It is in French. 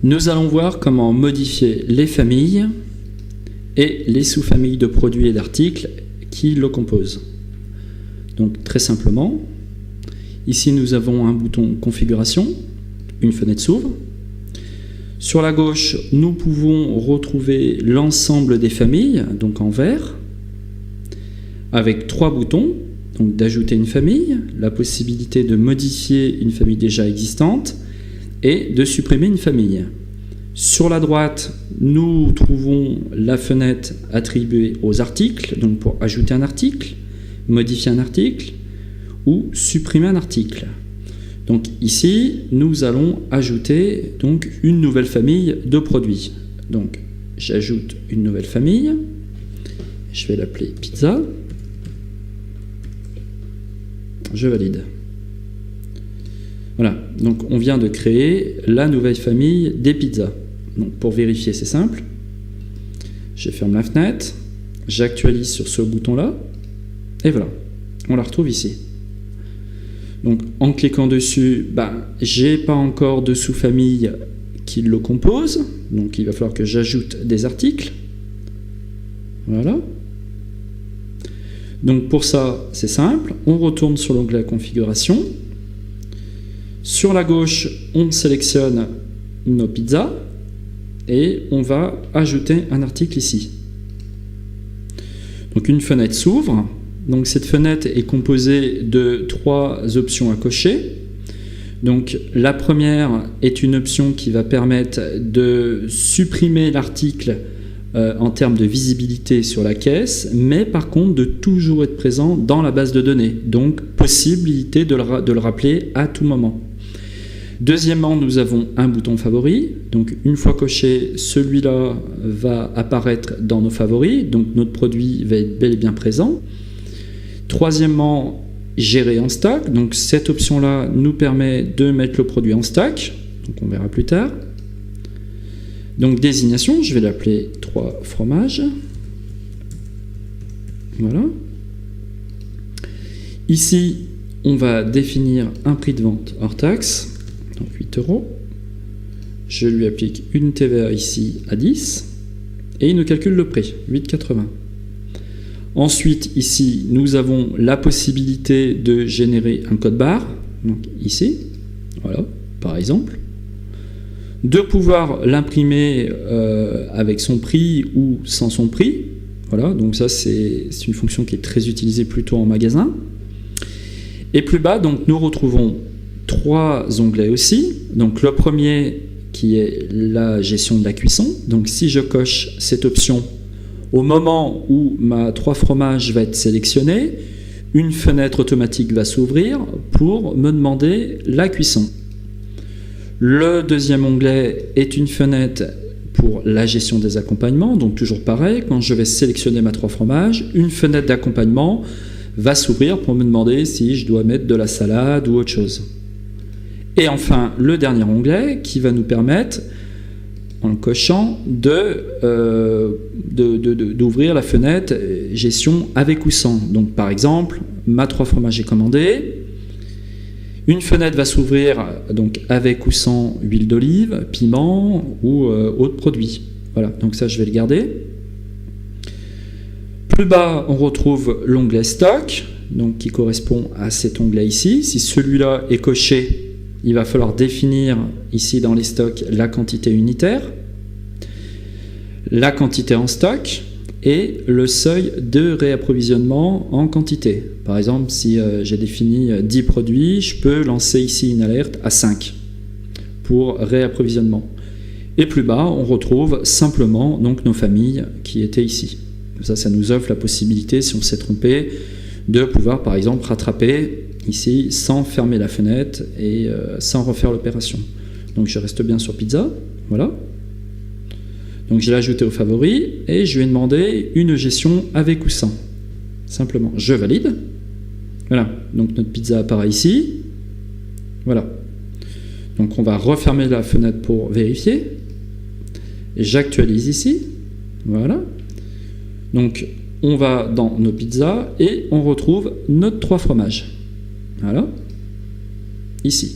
Nous allons voir comment modifier les familles et les sous-familles de produits et d'articles qui le composent. Donc très simplement, ici nous avons un bouton configuration, une fenêtre s'ouvre. Sur la gauche, nous pouvons retrouver l'ensemble des familles, donc en vert, avec 3 boutons, donc d'ajouter une famille, la possibilité de modifier une famille déjà existante et de supprimer une famille. Sur la droite, nous trouvons la fenêtre attribuée aux articles, donc pour ajouter un article, modifier un article ou supprimer un article. Donc ici, nous allons ajouter donc une nouvelle famille de produits. Donc j'ajoute une nouvelle famille, je vais l'appeler pizza, je valide. Voilà, donc on vient de créer la nouvelle famille des pizzas. Donc pour vérifier, c'est simple. Je ferme la fenêtre, j'actualise sur ce bouton-là, et voilà, on la retrouve ici. Donc en cliquant dessus, j'ai pas encore de sous-famille qui le compose, donc il va falloir que j'ajoute des articles. Voilà. Donc pour ça, c'est simple, on retourne sur l'onglet configuration. Sur la gauche, on sélectionne nos pizzas et on va ajouter un article ici. Donc une fenêtre s'ouvre. Donc cette fenêtre est composée de 3 options à cocher. Donc la première est une option qui va permettre de supprimer l'article en termes de visibilité sur la caisse, mais par contre de toujours être présent dans la base de données. Donc possibilité de le rappeler à tout moment. Deuxièmement, nous avons un bouton favori. Donc une fois coché, celui-là va apparaître dans nos favoris. Donc notre produit va être bel et bien présent. Troisièmement, gérer en stock. Donc cette option-là nous permet de mettre le produit en stock. Donc on verra plus tard. Donc désignation, je vais l'appeler 3 fromages. Voilà. Ici, on va définir un prix de vente hors taxe. Donc 8 €. Je lui applique une TVA ici à 10 et il nous calcule le prix, 8,80. Ensuite, ici, nous avons la possibilité de générer un code barre, donc ici, voilà, par exemple, de pouvoir l'imprimer avec son prix ou sans son prix. Voilà, donc ça c'est une fonction qui est très utilisée plutôt en magasin. Et plus bas, donc nous retrouvons 3 onglets aussi. Donc le premier qui est la gestion de la cuisson. Donc si je coche cette option au moment où ma 3 fromages va être sélectionnée, une fenêtre automatique va s'ouvrir pour me demander la cuisson. Le deuxième onglet est une fenêtre pour la gestion des accompagnements. Donc toujours pareil, quand je vais sélectionner ma 3 fromages, une fenêtre d'accompagnement va s'ouvrir pour me demander si je dois mettre de la salade ou autre chose. Et enfin, le dernier onglet qui va nous permettre, en le cochant, d'ouvrir la fenêtre gestion avec ou sans. Donc par exemple, ma 3 fromages est commandée, une fenêtre va s'ouvrir donc avec ou sans huile d'olive, piment ou autres produits. Voilà, donc ça je vais le garder. Plus bas, on retrouve l'onglet stock, donc qui correspond à cet onglet ici. Si celui-là est coché, il va falloir définir ici dans les stocks la quantité unitaire, la quantité en stock et le seuil de réapprovisionnement en quantité. Par exemple, si j'ai défini 10 produits, je peux lancer ici une alerte à 5 pour réapprovisionnement. Et plus bas, on retrouve simplement donc nos familles qui étaient ici. Ça nous offre la possibilité, si on s'est trompé, de pouvoir par exemple rattraper ici sans fermer la fenêtre et sans refaire l'opération. Donc je reste bien sur pizza, voilà. Donc je l'ai ajouté aux favoris et je lui ai demandé une gestion avec ou sans. Simplement, je valide. Voilà, donc notre pizza apparaît ici. Voilà. Donc on va refermer la fenêtre pour vérifier. J'actualise ici. Voilà. Donc on va dans nos pizzas et on retrouve notre 3 fromages. Voilà. Ici.